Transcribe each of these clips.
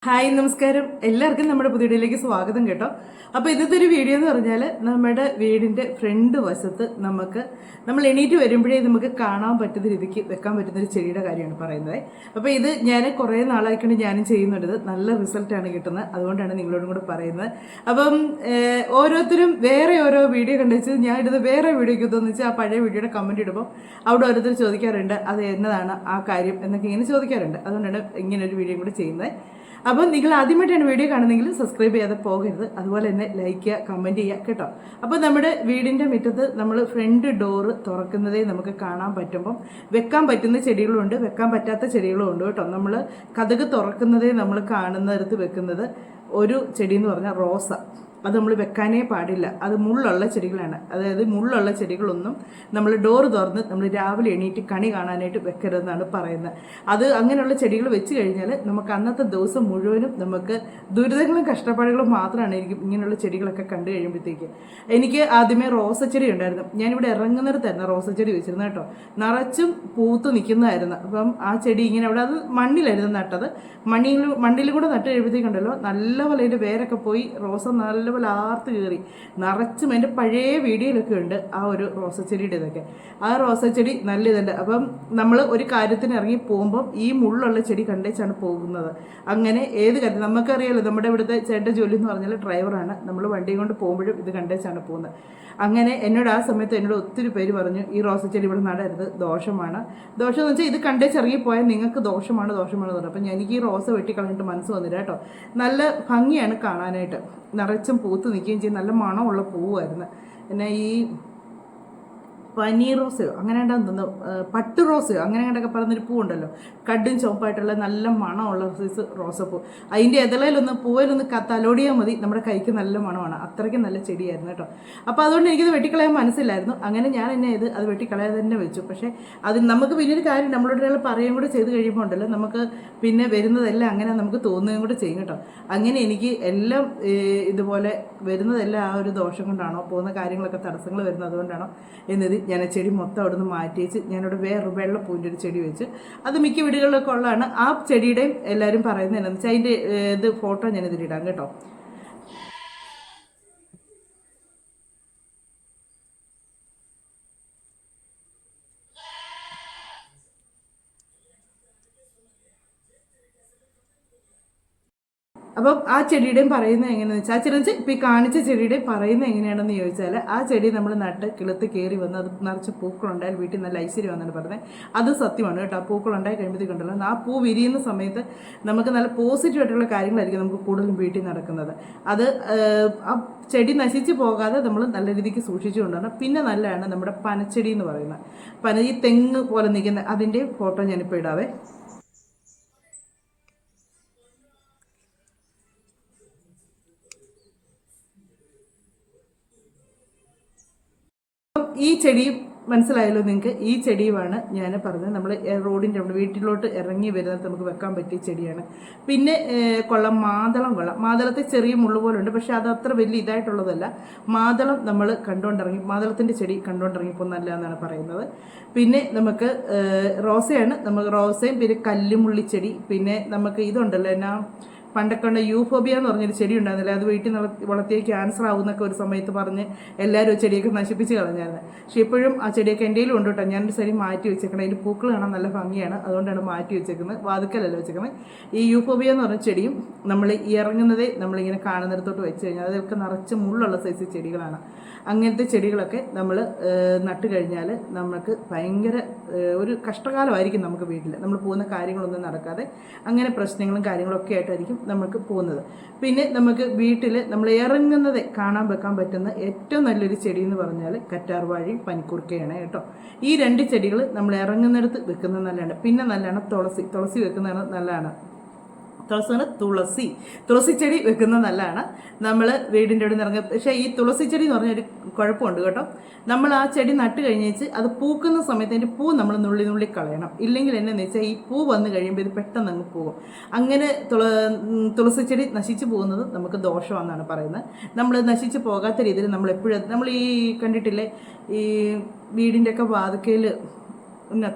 Hi നമസ്കാരം, എല്ലാവർക്കും നമ്മുടെ പുതിയ വീഡിയോയിലേക്ക് സ്വാഗതം കേട്ടോ. അപ്പോൾ ഇന്നത്തെ ഒരു വീഡിയോ എന്ന് പറഞ്ഞാൽ നമ്മുടെ വീടിൻ്റെ ഫ്രണ്ട് വശത്ത് നമ്മൾ എണീറ്റ് വരുമ്പോഴേ നമുക്ക് കാണാൻ പറ്റുന്ന രീതിക്ക് വെക്കാൻ പറ്റുന്ന ഒരു ചെടിയുടെ കാര്യമാണ് പറയുന്നത്. അപ്പോൾ ഇത് ഞാൻ കുറേ നാളായിക്കൊണ്ട് ഞാനും ചെയ്യുന്നുണ്ട്. നല്ല റിസൾട്ടാണ് കിട്ടുന്നത്, അതുകൊണ്ടാണ് നിങ്ങളോടും കൂടെ പറയുന്നത്. അപ്പം ഓരോരുത്തരും വേറെ ഓരോ വീഡിയോ കണ്ടുവെച്ച് ഞാൻ ഇടുന്നത് വേറെ വീഡിയോയ്ക്ക് തോന്നിച്ച് ആ പഴയ വീഡിയോയുടെ കമൻറ്റ് ഇടുമ്പോൾ അവിടെ ഓരോരുത്തർ ചോദിക്കാറുണ്ട് അത് എന്നതാണ് ആ കാര്യം എന്നൊക്കെ ഇങ്ങനെ ചോദിക്കാറുണ്ട്. അതുകൊണ്ടാണ് ഇങ്ങനെ ഒരു വീഡിയോ കൂടി ചെയ്യുന്നത്. അപ്പം നിങ്ങൾ ആദ്യമായിട്ടാണ് വീഡിയോ കാണുന്നതെങ്കിൽ സബ്സ്ക്രൈബ് ചെയ്യാതെ പോകരുത്, അതുപോലെ തന്നെ ലൈക്ക് ചെയ്യുക, കമൻറ്റ് ചെയ്യുക കേട്ടോ. അപ്പോൾ നമ്മുടെ വീടിൻ്റെ മുറ്റത്ത് നമ്മൾ ഫ്രണ്ട് ഡോറ് തുറക്കുന്നതേ നമുക്ക് കാണാൻ പറ്റുമ്പം വെക്കാൻ പറ്റുന്ന ചെടികളുണ്ട്, വെക്കാൻ പറ്റാത്ത ചെടികളും ഉണ്ട് കേട്ടോ. നമ്മൾ കതക് തുറക്കുന്നതേ നമ്മൾ കാണുന്നിടത്ത് വെക്കുന്നത് ഒരു ചെടി എന്ന് പറഞ്ഞാൽ റോസ. അത് നമ്മൾ വെക്കാനേ പാടില്ല, അത് മുള്ളുള്ള ചെടികളാണ്. അതായത് മുള്ളുള്ള ചെടികളൊന്നും നമ്മൾ ഡോറ് തുറന്ന് നമ്മൾ രാവിലെ എണീറ്റ് കണി കാണാനായിട്ട് വെക്കരുതെന്നാണ് പറയുന്നത്. അത് അങ്ങനെയുള്ള ചെടികൾ വെച്ച് കഴിഞ്ഞാൽ നമുക്ക് അന്നത്തെ ദിവസം മുഴുവനും നമുക്ക് ദുരിതങ്ങളും കഷ്ടപ്പാടുകളും മാത്രമായിരിക്കും ഇങ്ങനെയുള്ള ചെടികളൊക്കെ കണ്ടു കഴിയുമ്പോഴത്തേക്ക്. എനിക്ക് ആദ്യമേ റോസച്ചെടി ഉണ്ടായിരുന്നു, ഞാനിവിടെ ഇറങ്ങുന്നിടത്തായിരുന്നു റോസച്ചെടി വെച്ചിരുന്നത് കേട്ടോ. നിറച്ചും പൂത്ത് നിൽക്കുന്നതായിരുന്നു. അപ്പം ആ ചെടി ഇങ്ങനെ അവിടെ അത് മണ്ണിലായിരുന്നു നട്ടത്. മണ്ണിൽ കൂടെ നട്ട് കഴിയുമ്പോഴത്തേക്കുണ്ടല്ലോ നല്ലപോലെ അതിൻ്റെ വേരൊക്കെ പോയി റോസ നല്ലപോലെ ആർത്ത് കയറി നിറച്ചും. എൻ്റെ പഴയ വീഡിയോയിലൊക്കെ ഉണ്ട് ആ ഒരു റോസച്ചെടിയുടെ ഇതൊക്കെ. ആ റോസച്ചെടി നല്ല ഇതുണ്ട്. അപ്പം നമ്മൾ ഒരു കാര്യത്തിന് ഇറങ്ങി പോകുമ്പം ഈ മുള്ളുള്ള ചെടി കണ്ടേച്ചാണ് പോകുന്നത്. അങ്ങനെ ഏത് കാര്യം നമുക്കറിയാലോ, നമ്മുടെ ഇവിടുത്തെ ചേട്ടൻ ജോലി എന്ന് പറഞ്ഞാൽ ഡ്രൈവറാണ്. നമ്മൾ വണ്ടി കൊണ്ട് പോകുമ്പോഴും ഇത് കണ്ടേച്ചാണ് പോകുന്നത്. അങ്ങനെ എന്നോട് ആ സമയത്ത് എന്നോട് ഒത്തിരി പേര് പറഞ്ഞു ഈ റോസച്ചെടി ഇവിടെ നടരുത്, ദോഷമാണ്. ദോഷം എന്ന് വെച്ചാൽ ഇത് കണ്ടേച്ചിറങ്ങിപ്പോയാൽ നിങ്ങൾക്ക് ദോഷമാണ് പറഞ്ഞു. അപ്പം എനിക്ക് ഈ റോസ വെട്ടിക്കളഞ്ഞിട്ട് മനസ്സ് വന്നില്ല കേട്ടോ. നല്ല ഭംഗിയാണ് കാണാനായിട്ട്, നിറച്ചും പൂത്ത് നിൽക്കുകയും ചെയ്യും. നല്ല മണമുള്ള പൂവായിരുന്നു. പിന്നെ ഈ പനീർ റോസയോ അങ്ങനെ ഉണ്ടെന്ന് പട്ട് റോസയോ അങ്ങനെ കണ്ടൊക്കെ പറയുന്നൊരു പൂവുണ്ടല്ലോ, കടും ചുവപ്പായിട്ടുള്ള നല്ല മണമുള്ള സൈസ് റോസപ്പൂ. അതിൻ്റെ ഇതളയിലൊന്ന് പൂവിലൊന്ന് തലോടിയാൽ മതി, നമ്മുടെ കൈക്ക് നല്ല മണമാണ്. അത്രയ്ക്കും നല്ല ചെടിയായിരുന്നു കേട്ടോ. അപ്പോൾ അതുകൊണ്ട് എനിക്കത് വെട്ടിക്കളയാൻ മനസ്സിലായിരുന്നു. അങ്ങനെ ഞാൻ എന്നെ അത് വെട്ടിക്കളയാതെ തന്നെ വെച്ചു. പക്ഷേ അത് നമുക്ക് പിന്നൊരു കാര്യം നമ്മളോട് ഒരാൾ പറയുകയും കൂടെ ചെയ്ത് കഴിയുമ്പോൾ ഉണ്ടല്ലോ, നമുക്ക് പിന്നെ വരുന്നതെല്ലാം അങ്ങനെ നമുക്ക് തോന്നുകയും കൂടെ ചെയ്യും കേട്ടോ. അങ്ങനെ എനിക്ക് എല്ലാം ഇതുപോലെ വരുന്നതെല്ലാം ആ ഒരു ദോഷം കൊണ്ടാണോ, പോകുന്ന കാര്യങ്ങളൊക്കെ തടസ്സങ്ങൾ വരുന്നത് അതുകൊണ്ടാണോ എന്നത് ഞാൻ ആ ചെടി മൊത്തം അവിടെ നിന്ന് മാറ്റി വെച്ച് ഞാനവിടെ വേറൊരു വെള്ളപ്പൂവിൻ്റെ ഒരു ചെടി വെച്ച്. അത് മിക്ക വീടുകളിലൊക്കെ ഉള്ളതാണ്. ആ ചെടിയുടെയും എല്ലാവരും പറയുന്നത് എന്താണെന്ന് വെച്ചാൽ അതിൻ്റെ ഇത് ഫോട്ടോ ഞാനിതിലിടാം കേട്ടോ. അപ്പം ആ ചെടിയുടെയും പറയുന്നത് എങ്ങനെയാണെന്ന് വെച്ചാൽ ആ ചെടി ഇപ്പോൾ ഈ കാണിച്ച ചെടിയുടെയും പറയുന്നത് എങ്ങനെയാണെന്ന് ചോദിച്ചാൽ ആ ചെടി നമ്മൾ നട്ട് കിളുത്ത് കയറി വന്ന് അത് നിറച്ച് പൂക്കളുണ്ടായാൽ വീട്ടിൽ നല്ല ഐശ്വര്യം വന്നാണ് പറഞ്ഞത്. അത് സത്യമാണ് കേട്ടോ. ആ പൂക്കളുണ്ടായി കഴിയുമ്പോഴത്തേക്കുണ്ടല്ലോ ആ പൂ വിരിയുന്ന സമയത്ത് നമുക്ക് നല്ല പോസിറ്റീവായിട്ടുള്ള കാര്യങ്ങളായിരിക്കും നമുക്ക് കൂടുതലും വീട്ടിൽ നടക്കുന്നത്. അത് ആ ചെടി നശിച്ച് പോകാതെ നമ്മൾ നല്ല രീതിക്ക് സൂക്ഷിച്ചു കൊണ്ടാണ്. പിന്നെ നല്ലതാണ് നമ്മുടെ പനച്ചെടി എന്ന് പറയുന്നത്. ഈ തെങ്ങ് പോലെ നിൽക്കുന്ന അതിൻ്റെ ഫോട്ടോ ഞാനിപ്പോൾ ഇടാവേ. ഈ ചെടിയും മനസ്സിലായല്ലോ നിങ്ങൾക്ക്. ഈ ചെടിയുമാണ് ഞാൻ പറഞ്ഞത്, നമ്മൾ റോഡിൻ്റെ വീട്ടിലോട്ട് ഇറങ്ങി വരുന്നത് നമുക്ക് വെക്കാൻ പറ്റിയ ചെടിയാണ്. പിന്നെ മാതളം കൊള്ളാം. മാതളത്തെ ചെറിയ മുള്ളു പോലെ ഉണ്ട്, പക്ഷേ അത് അത്ര വലിയ ഇതായിട്ടുള്ളതല്ല. മാതളം നമ്മൾ കണ്ടുകൊണ്ടിറങ്ങി, മാതളത്തിൻ്റെ ചെടി കണ്ടുകൊണ്ടിറങ്ങിയപ്പോൾ നല്ലതെന്നാണ് പറയുന്നത്. പിന്നെ നമുക്ക് റോസയാണ്, നമുക്ക് റോസയും പിന്നെ കല്ലുമുള്ളിച്ചെടി, പിന്നെ നമുക്ക് ഇതുണ്ടല്ലോ എന്നാ പണ്ടൊക്കെ ഉണ്ട് യൂഫോബിയ എന്ന് പറഞ്ഞൊരു ചെടി ഉണ്ടായിരുന്നില്ല, അത് വീട്ടിൽ വളർത്തിയ ക്യാൻസർ ആവുന്നൊക്കെ ഒരു സമയത്ത് പറഞ്ഞ് എല്ലാവരും ചെടിയൊക്കെ നശിപ്പിച്ച് കളഞ്ഞായിരുന്നു. പക്ഷേ ഇപ്പോഴും ആ ചെടിയൊക്കെ എൻ്റെയിലും ഉണ്ട് കേട്ടോ. ഞാനൊരു സൈഡിൽ മാറ്റി വെച്ചേക്കണം. അതിൻ്റെ പൂക്കൾ കാണാൻ നല്ല ഭംഗിയാണ്, അതുകൊണ്ടാണ് മാറ്റി വെച്ചേക്കുന്നത്. വാതുക്കലല്ല വെച്ചേക്കുന്നത്. ഈ യൂഫോബിയ എന്ന് പറഞ്ഞ ചെടിയും നമ്മൾ ഇറങ്ങുന്നതേ നമ്മളിങ്ങനെ കാണുന്നിടത്തോട്ട് വെച്ച് കഴിഞ്ഞാൽ അതൊക്കെ നിറച്ച് മുള്ളുള്ള സൈസ് ചെടികളാണ്. അങ്ങനത്തെ ചെടികളൊക്കെ നമ്മൾ നട്ട് കഴിഞ്ഞാൽ നമുക്ക് ഭയങ്കര ഒരു കഷ്ടകാലമായിരിക്കും നമുക്ക് വീട്ടിൽ. നമ്മൾ പോകുന്ന കാര്യങ്ങളൊന്നും നടക്കാതെ അങ്ങനെ പ്രശ്നങ്ങളും കാര്യങ്ങളൊക്കെ ആയിട്ടായിരിക്കും നമുക്ക് പോകുന്നത്. പിന്നെ നമുക്ക് വീട്ടിൽ നമ്മൾ ഇറങ്ങുന്നത് കാണാൻ വെക്കാൻ പറ്റുന്ന ഏറ്റവും നല്ലൊരു ചെടി എന്ന് പറഞ്ഞാൽ കറ്റാർവാഴയും പനിക്കൂർക്കയാണ് കേട്ടോ. ഈ രണ്ട് ചെടികൾ നമ്മൾ ഇറങ്ങുന്നിടത്ത് വെക്കുന്നത് നല്ലതാണ്. പിന്നെ നല്ലതാണ് തുളസി വെക്കുന്നതാണ് നല്ലതാണ്. തുളസി ചെടി വെക്കുന്നത് നല്ലതാണ്. നമ്മൾ വീടിൻ്റെ അവിടെ നിന്ന് ഇറങ്ങുക. പക്ഷേ ഈ തുളസി ചെടി എന്ന് പറഞ്ഞൊരു കുഴപ്പമുണ്ട് കേട്ടോ. നമ്മൾ ആ ചെടി നട്ട് കഴിഞ്ഞേച്ച് അത് പൂക്കുന്ന സമയത്ത് അതിൻ്റെ പൂ നമ്മൾ നുള്ളി കളയണം. ഇല്ലെങ്കിൽ എന്നാന്ന് വെച്ചാൽ ഈ പൂ വന്നു കഴിയുമ്പോൾ ഇത് പെട്ടെന്ന് അങ്ങ് പോകും. അങ്ങനെ തുളസി ചെടി നശിച്ചു പോകുന്നത് നമുക്ക് ദോഷമാണെന്നാണ് പറയുന്നത്. നമ്മൾ നശിച്ച് പോകാത്ത രീതിയിൽ നമ്മൾ എപ്പോഴും നമ്മൾ ഈ കണ്ടിട്ടില്ലേ ഈ വീടിൻ്റെയൊക്കെ വാതിക്കയിൽ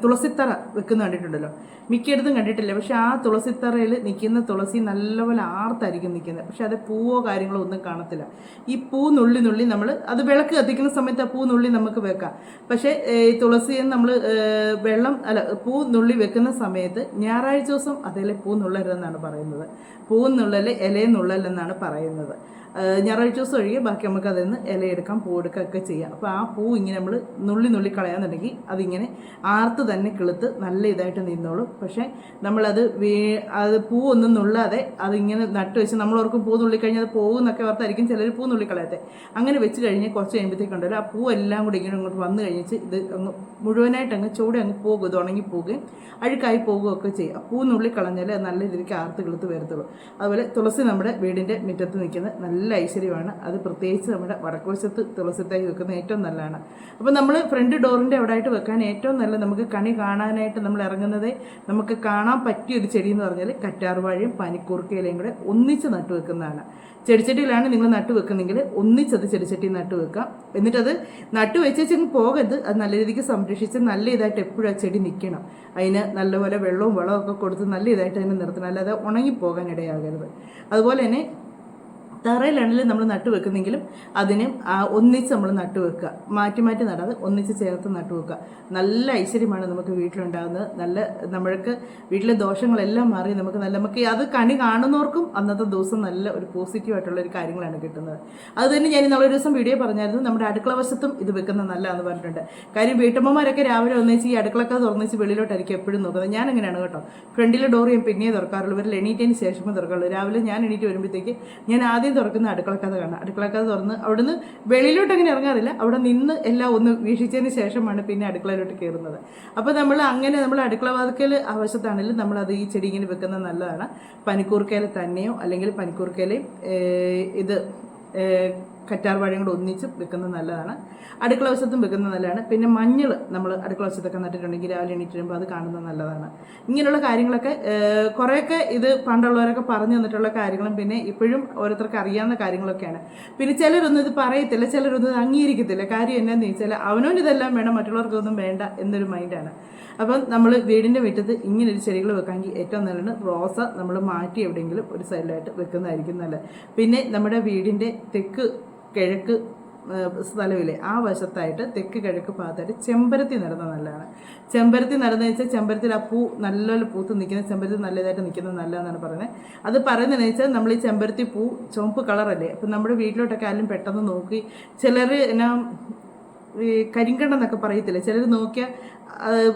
തുളസിത്തറ വെക്കുന്ന കണ്ടിട്ടുണ്ടല്ലോ. മിക്കയിടത്തും കണ്ടിട്ടില്ല. പക്ഷെ ആ തുളസിത്തറയിൽ നിൽക്കുന്ന തുളസി നല്ലപോലെ ആർത്തായിരിക്കും നിൽക്കുന്നത്. പക്ഷെ അത് പൂവോ കാര്യങ്ങളോ ഒന്നും കാണത്തില്ല. ഈ പൂ നുള്ളി നമ്മൾ അത് വിളക്ക് കത്തിക്കുന്ന സമയത്ത് ആ പൂ നുള്ളി നമുക്ക് വെക്കാം. പക്ഷേ ഈ തുളസിയെ നമ്മൾ പൂ നുള്ളി വെക്കുന്ന സമയത്ത് ഞായറാഴ്ച ദിവസം അതിലെ പൂ നുള്ളരുതെന്നാണ് പറയുന്നത്. പൂ നുള്ളൽ ഇലയും നുള്ളലെന്നാണ് പറയുന്നത്. ഞായറാഴ്ച ദിവസം ഒഴികെ ബാക്കി നമുക്ക് അതിൽ നിന്ന് ഇലയെടുക്കാം, പൂ എടുക്കുകയൊക്കെ ചെയ്യാം. അപ്പോൾ ആ പൂ ഇങ്ങനെ നമ്മൾ നുള്ളി കളയാന്നുണ്ടെങ്കിൽ അതിങ്ങനെ ആർത്ത് തന്നെ കിളുത്ത് നല്ല ഇതായിട്ട് നിന്നോളും. പക്ഷേ നമ്മളത് അത് പൂ ഒന്നും നുള്ളാതെ അതിങ്ങനെ നട്ട് വെച്ച് നമ്മളോർക്കും പൂ നുള്ളിക്കഴിഞ്ഞാൽ അത് പോകുന്നൊക്കെ ഓർത്തായിരിക്കും ചിലർ പൂ നുള്ളിക്കളയാത്തെ. അങ്ങനെ വെച്ച് കഴിഞ്ഞ് കുറച്ച് കഴിയുമ്പോഴത്തേക്കുണ്ടല്ലോ ആ പൂ എല്ലാം കൂടി ഇങ്ങനെ ഇങ്ങോട്ട് വന്നു കഴിഞ്ഞിട്ട് ഇത് അങ്ങ് മുഴുവനായിട്ട് അങ്ങ് ചൂടെ അങ്ങ് പോകും. ഇത് ഉണങ്ങി പോവുകയും അഴുക്കായി പോകുകയൊക്കെ ചെയ്യും. പൂ നുള്ളിക്കളഞ്ഞാൽ നല്ല രീതിക്ക് ആർത്ത് കിളുത്ത് വരത്തുള്ളൂ. അതുപോലെ തുളസി നമ്മുടെ വീടിൻ്റെ മുറ്റത്ത് നിൽക്കുന്ന നല്ല ഐശ്വര്യമാണ്. അത് പ്രത്യേകിച്ച് നമ്മുടെ വടക്കുവശത്ത് തുളസി തൈ വെക്കുന്നത് ഏറ്റവും നല്ലതാണ്. അപ്പോൾ നമ്മൾ ഫ്രണ്ട് ഡോറിൻ്റെ അവിടെ ആയിട്ട് വെക്കാൻ ഏറ്റവും നല്ല നമുക്ക് കണി കാണാനായിട്ട് നമ്മൾ ഇറങ്ങുന്നത് നമുക്ക് കാണാൻ പറ്റിയൊരു ചെടി എന്ന് പറഞ്ഞാൽ കറ്റാർവാഴയും പനിക്കൂർക്കയിലയും കൂടെ ഒന്നിച്ച് നട്ടു വെക്കുന്നതാണ്. ചെടിച്ചട്ടിയിലാണ് നിങ്ങൾ നട്ടു വെക്കുന്നെങ്കിൽ ഒന്നിച്ചത് ചെടിച്ചട്ടി നട്ടു വെക്കാം. എന്നിട്ടത് നട്ടു വെച്ചെങ്കിൽ പോകരുത്. അത് നല്ല രീതിക്ക് സംരക്ഷിച്ച് നല്ല ഇതായിട്ട് എപ്പോഴും ആ ചെടി നിൽക്കണം. അതിന് നല്ലപോലെ വെള്ളവും വളമൊക്കെ കൊടുത്ത് നല്ല ഇതായിട്ട് അതിനെ നിർത്തണം. അല്ലാതെ ഉണങ്ങിപ്പോകാൻ ഇടയാകരുത്. അതുപോലെ തന്നെ തറയിലാണെങ്കിലും നമ്മൾ നട്ടു വെക്കുന്നെങ്കിലും അതിനെ ഒന്നിച്ച് നമ്മൾ നട്ടു വെക്കുക. മാറ്റി നടാതെ ഒന്നിച്ച് ചേർത്ത് നട്ടു വെക്കുക. നല്ല ഐശ്വര്യമാണ് നമുക്ക് വീട്ടിലുണ്ടാകുന്നത്. നല്ല നമ്മൾക്ക് വീട്ടിലെ ദോഷങ്ങളെല്ലാം മാറി നമുക്ക് അത് കണി കാണുന്നവർക്കും അന്നത്തെ ദിവസം നല്ല ഒരു പോസിറ്റീവായിട്ടുള്ള ഒരു കാര്യങ്ങളാണ് കിട്ടുന്നത്. അത് തന്നെ ഞാൻ ഇന്നൊരു ദിവസം വീഡിയോ പറഞ്ഞായിരുന്നു. നമ്മുടെ അടുക്കള വശത്തും ഇത് വെക്കുന്നത് നല്ലതാണെന്ന് പറഞ്ഞിട്ടുണ്ട്. കാര്യം വീട്ടമ്മമാരൊക്കെ രാവിലെ ഒന്നിച്ച് ഈ അടുക്കളൊക്കെ തുറന്നിച്ച് വെളിയിലോട്ടായിരിക്കും എപ്പോഴും നോക്കുന്നത്. ഞാൻ അങ്ങനെയാണ് കേട്ടോ. ഫ്രണ്ടിലെ ഡോർ ഞാൻ പിന്നെയേ തുറക്കാറുള്ളൂ. ഇവരിൽ എണീറ്റതിന് ശേഷമേ തുറക്കാറുള്ളൂ. രാവിലെ ഞാൻ എണീറ്റ് വരുമ്പോഴത്തേക്ക് ഞാൻ ആദ്യം തുറക്കുന്ന അടുക്കളക്കഥ കാണാം. അടുക്കളക്കഥ തുറന്ന് അവിടുന്ന് വെളിയിലോട്ട് അങ്ങനെ ഇറങ്ങാറില്ല. അവിടെ നിന്ന് എല്ലാം ഒന്ന് വീക്ഷിച്ചതിന് ശേഷമാണ് പിന്നെ അടുക്കളയിലോട്ട് കയറുന്നത്. അപ്പോൾ നമ്മൾ അടുക്കള വാതിക്കൽ ആവശ്യത്താണെങ്കിലും നമ്മളത് ഈ ചെടി ഇങ്ങനെ വെക്കുന്നത് നല്ലതാണ്. പനിക്കൂർക്കയില തന്നെയോ അല്ലെങ്കിൽ പനിക്കൂർക്കയിലയും ഇത് കറ്റാർവാഴയും കൂടെ ഒന്നിച്ച് വെക്കുന്നത് നല്ലതാണ്. അടുക്കള വശത്തും വെക്കുന്നത് നല്ലതാണ്. പിന്നെ മഞ്ഞൾ നമ്മൾ അടുക്കള വശത്തൊക്കെ നട്ടിട്ടുണ്ടെങ്കിൽ രാവിലെ എണീറ്റ് വരുമ്പോൾ അത് കാണുന്നത് നല്ലതാണ്. ഇങ്ങനെയുള്ള കാര്യങ്ങളൊക്കെ കുറേയൊക്കെ ഇത് പണ്ടുള്ളവരൊക്കെ പറഞ്ഞു തന്നിട്ടുള്ള കാര്യങ്ങളും പിന്നെ ഇപ്പോഴും ഓരോരുത്തർക്ക് അറിയാവുന്ന കാര്യങ്ങളൊക്കെയാണ്. പിന്നെ ചിലരൊന്നും ഇത് പറയത്തില്ല, ചിലരൊന്നും അംഗീകരിക്കത്തില്ല. കാര്യം എന്നാന്ന് ചോദിച്ചാൽ അവനോന് ഇതെല്ലാം വേണം, മറ്റുള്ളവർക്കൊന്നും വേണ്ട എന്നൊരു മൈൻഡാണ്. അപ്പം നമ്മൾ വീടിൻ്റെ മുറ്റത്ത് ഇങ്ങനൊരു ചെടികൾ വെക്കാമെങ്കിൽ ഏറ്റവും നല്ലതാണ്. റോസ നമ്മൾ മാറ്റി എവിടെയെങ്കിലും ഒരു സൈഡിലായിട്ട് വെക്കുന്നതായിരിക്കും നല്ലത്. പിന്നെ നമ്മുടെ വീടിൻ്റെ തെക്ക് കിഴക്ക് സ്ഥലമില്ലേ ആ വശത്തായിട്ട് തെക്ക് കിഴക്ക് ഭാഗത്തായിട്ട് ചെമ്പരത്തി നടുന്നത് നല്ലതാണ്. ചെമ്പരത്തി നടുന്നത് വെച്ചാൽ ചെമ്പരത്തിൽ ആ പൂ നല്ലപോലെ പൂത്ത് നിൽക്കുന്ന ചെമ്പരത്തി നല്ലതായിട്ട് നിൽക്കുന്നത് നല്ലതെന്നാണ് പറയുന്നത്. അത് പറയുന്നതെന്ന് വെച്ചാൽ നമ്മൾ ഈ ചെമ്പരത്തി പൂ ചുവപ്പ് കളറല്ലേ. അപ്പം നമ്മുടെ വീട്ടിലോട്ടൊക്കെ ആയാലും പെട്ടെന്ന് നോക്കി ചിലർ എന്നാ ഈ കരിങ്കണ്ണെന്നൊക്കെ പറയത്തില്ലേ, ചിലർ നോക്കിയാൽ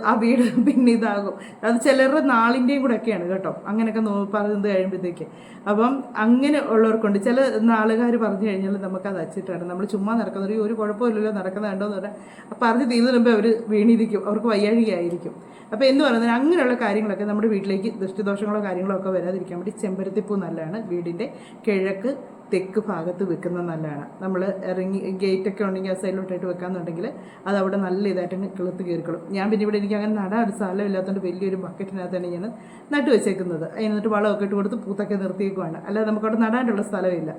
ആ വീട് പിന്നെ ഇതാകും. അത് ചിലരുടെ നാളിൻ്റെയും കൂടെ ഒക്കെയാണ് കേട്ടോ. അങ്ങനെയൊക്കെ പറയുന്നത് കഴിയുമ്പോഴത്തേക്ക് അപ്പം അങ്ങനെ ഉള്ളവർക്കുണ്ട്. ചില നാളുകാർ പറഞ്ഞു കഴിഞ്ഞാൽ നമുക്കത് അച്ചിട്ടാണ്. നമ്മൾ ചുമ്മാ നടക്കുന്നത് ഒരു കുഴപ്പമില്ലല്ലോ നടക്കുന്നത് കണ്ടോന്ന് പറഞ്ഞാൽ പറഞ്ഞ് തീർന്നതിന് മുമ്പേ അവർ വീണിരിക്കും, അവർക്ക് വയ്യാഴികയായിരിക്കും. അപ്പോൾ എന്ന് പറയുന്നത് അങ്ങനെയുള്ള കാര്യങ്ങളൊക്കെ നമ്മുടെ വീട്ടിലേക്ക് ദൃഷ്ടിദോഷങ്ങളോ കാര്യങ്ങളോ ഒക്കെ വരാതിരിക്കാൻ വേണ്ടി ചെമ്പരത്തിപ്പൂ നല്ലതാണ്. വീടിൻ്റെ കിഴക്ക് തെക്ക് ഭാഗത്ത് വെക്കുന്നത് നല്ലതാണ്. നമ്മൾ ഇറങ്ങി ഗേറ്റൊക്കെ ഉണ്ടെങ്കിൽ ആ സൈഡിലോട്ടായിട്ട് വെക്കാമെന്നുണ്ടെങ്കിൽ അത് അവിടെ നല്ല ഇതായിട്ട് കിളുത്ത് കയറിക്കോളും. ഞാൻ പിന്നെ ഇവിടെ എനിക്ക് അങ്ങനെ നടാൻ സ്ഥലമില്ലാത്തതുകൊണ്ട് വലിയൊരു ബക്കറ്റിനകത്താണ് ഞാൻ നട്ടു വെച്ചേക്കുന്നത്. അതിനകത്ത് വളമൊക്കെ ഇട്ട് കൊടുത്ത് പൂത്തൊക്കെ നിർത്തിയേക്കുവാണ്. അല്ലാതെ നമുക്കവിടെ നടാനുള്ള സ്ഥലമില്ല.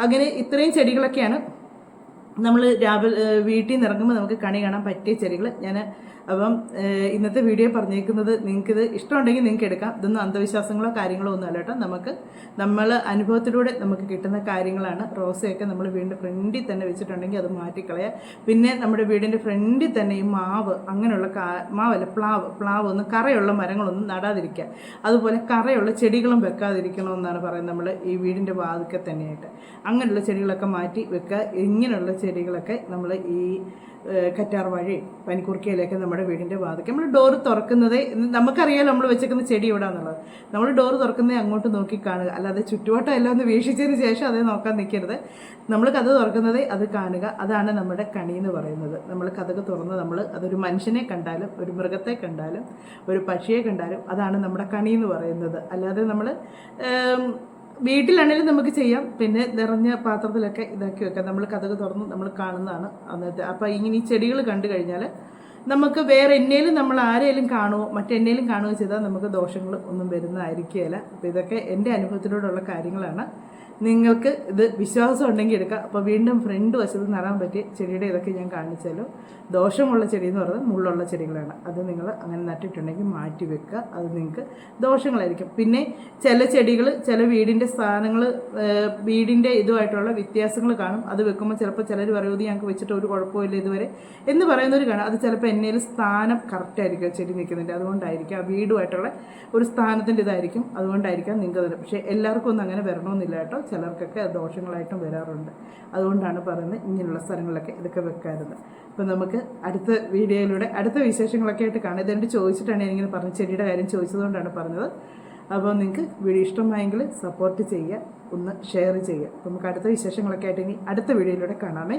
അങ്ങനെ ഇത്രയും ചെടികളൊക്കെയാണ് നമ്മൾ രാവിലെ വീട്ടിൽ നിന്ന് ഇറങ്ങുമ്പോൾ നമുക്ക് കണി കാണാൻ പറ്റിയ ചെടികൾ. അപ്പം ഇന്നത്തെ വീഡിയോ പറഞ്ഞേക്കുന്നത് നിങ്ങൾക്കിത് ഇഷ്ടമുണ്ടെങ്കിൽ നിങ്ങൾക്ക് എടുക്കാം. ഇതൊന്നും അന്ധവിശ്വാസങ്ങളോ കാര്യങ്ങളോ ഒന്നും അല്ല കേട്ടോ. നമ്മൾ അനുഭവത്തിലൂടെ നമുക്ക് കിട്ടുന്ന കാര്യങ്ങളാണ്. റോസയൊക്കെ നമ്മൾ വീടിൻ്റെ ഫ്രണ്ടിൽ തന്നെ വെച്ചിട്ടുണ്ടെങ്കിൽ അത് മാറ്റിക്കളയുക. പിന്നെ നമ്മുടെ വീടിൻ്റെ ഫ്രണ്ടിൽ തന്നെ ഈ മാവ് അങ്ങനെയുള്ള മാവല്ല പ്ലാവ് ഒന്നും കറയുള്ള മരങ്ങളൊന്നും നടാതിരിക്കുക. അതുപോലെ കറയുള്ള ചെടികളും വെക്കാതിരിക്കണമെന്നാണ് പറയുന്നത്. നമ്മൾ ഈ വീടിൻ്റെ വാതിൽക്കൽ തന്നെയായിട്ട് അങ്ങനെയുള്ള ചെടികളൊക്കെ മാറ്റി വെക്കുക. ഇങ്ങനെയുള്ള ചെടികളൊക്കെ നമ്മൾ ഈ കറ്റാർവാഴയും പനിക്കൂർക്കയിലൊക്കെ നമ്മുടെ വീടിൻ്റെ വാതിൽക്ക് നമ്മൾ ഡോറ് തുറക്കുന്നത് നമുക്കറിയാലോ നമ്മൾ വെച്ചേക്കുന്ന ചെടി എവിടെയാണെന്നുള്ളത്. നമ്മൾ ഡോറ് തുറക്കുന്നത് അങ്ങോട്ട് നോക്കി കാണുക, അല്ലാതെ ചുറ്റുവട്ടം എല്ലാം ഒന്ന് വീക്ഷിച്ചതിന് ശേഷം അതേ നോക്കാൻ നിൽക്കരുത്. നമ്മൾ കഥ തുറക്കുന്നത് അത് കാണുക. അതാണ് നമ്മുടെ കണി എന്ന് പറയുന്നത്. നമ്മൾ കഥക് തുറന്ന് അതൊരു മനുഷ്യനെ കണ്ടാലും ഒരു മൃഗത്തെ കണ്ടാലും ഒരു പക്ഷിയെ കണ്ടാലും അതാണ് നമ്മുടെ കണി എന്ന് പറയുന്നത്. അല്ലാതെ നമ്മൾ വീട്ടിലാണെങ്കിലും നമുക്ക് ചെയ്യാം. പിന്നെ നിറഞ്ഞ പാത്രത്തിലൊക്കെ ഇതാക്കി വെക്കാം. നമ്മൾ കഥക് തുറന്ന് നമ്മൾ കാണുന്നതാണ് അന്നത്തെ. അപ്പോൾ ഇങ്ങനെ ഈ ചെടികൾ കണ്ടു കഴിഞ്ഞാൽ നമുക്ക് വേറെ എന്നേലും നമ്മൾ ആരെങ്കിലും കാണുമോ മറ്റെന്നേലും കാണുകയോ ചെയ്താൽ നമുക്ക് ദോഷങ്ങൾ ഒന്നും വരുന്നതായിരിക്കുകയില്ല. അപ്പോൾ ഇതൊക്കെ എൻ്റെ അനുഭവത്തിലൂടെയുള്ള കാര്യങ്ങളാണ്. നിങ്ങൾക്ക് ഇത് വിശ്വാസം ഉണ്ടെങ്കിൽ എടുക്കുക. അപ്പോൾ വീണ്ടും ഫ്രണ്ട് വശത്ത് നടാൻ പറ്റിയ ചെടിയുടെ ഇതൊക്കെ ഞാൻ കാണിച്ചാലോ. ദോഷമുള്ള ചെടി എന്ന് പറയുന്നത് മുള്ളുള്ള ചെടികളാണ്. അത് നിങ്ങൾ അങ്ങനെ നട്ടിട്ടുണ്ടെങ്കിൽ മാറ്റി വെക്കുക. അത് നിങ്ങൾക്ക് ദോഷങ്ങളായിരിക്കും. പിന്നെ ചില ചെടികൾ ചില വീടിൻ്റെ സ്ഥാനങ്ങൾ വീടിൻ്റെ ഇതുമായിട്ടുള്ള വ്യത്യാസങ്ങൾ കാണും. അത് വെക്കുമ്പോൾ ചിലപ്പോൾ ചിലർ പറയുന്നത് ഞങ്ങൾക്ക് വെച്ചിട്ട് ഒരു കുഴപ്പമില്ല ഇതുവരെ എന്ന് പറയുന്നവർ കാണും. അത് ചിലപ്പോൾ എന്നേൽ സ്ഥാനം കറക്റ്റായിരിക്കും ചെടി നിൽക്കുന്നുണ്ട്. അതുകൊണ്ടായിരിക്കും ആ വീടുമായിട്ടുള്ള ഒരു സ്ഥാനത്തിൻ്റെ ഇതായിരിക്കും. അതുകൊണ്ടായിരിക്കാം നിങ്ങൾക്ക് തരും. പക്ഷേ എല്ലാവർക്കും ഒന്നും അങ്ങനെ വരണമെന്നില്ല കേട്ടോ. ചിലർക്കൊക്കെ ദോഷങ്ങളായിട്ടും വരാറുണ്ട്. അതുകൊണ്ടാണ് പറയുന്നത് ഇങ്ങനെയുള്ള സ്ഥലങ്ങളിലൊക്കെ ഇതൊക്കെ വെക്കാറുണ്ട്. അപ്പോൾ നമുക്ക് അടുത്ത വീഡിയോയിലൂടെ അടുത്ത വിശേഷങ്ങളൊക്കെ ആയിട്ട് കാണാം. ഇതെൻ്റെ ചോദിച്ചിട്ടാണ് ഞാനിങ്ങനെ പറഞ്ഞത്, ചെടിയുടെ കാര്യം ചോദിച്ചതുകൊണ്ടാണ് പറഞ്ഞത്. അപ്പോൾ നിങ്ങൾക്ക് വീഡിയോ ഇഷ്ടമായെങ്കിൽ സപ്പോർട്ട് ചെയ്യുക, ഒന്ന് ഷെയർ ചെയ്യുക. അപ്പോൾ നമുക്ക് അടുത്ത വിശേഷങ്ങളൊക്കെ ആയിട്ട് ഇനി അടുത്ത വീഡിയോയിലൂടെ കാണാമേ.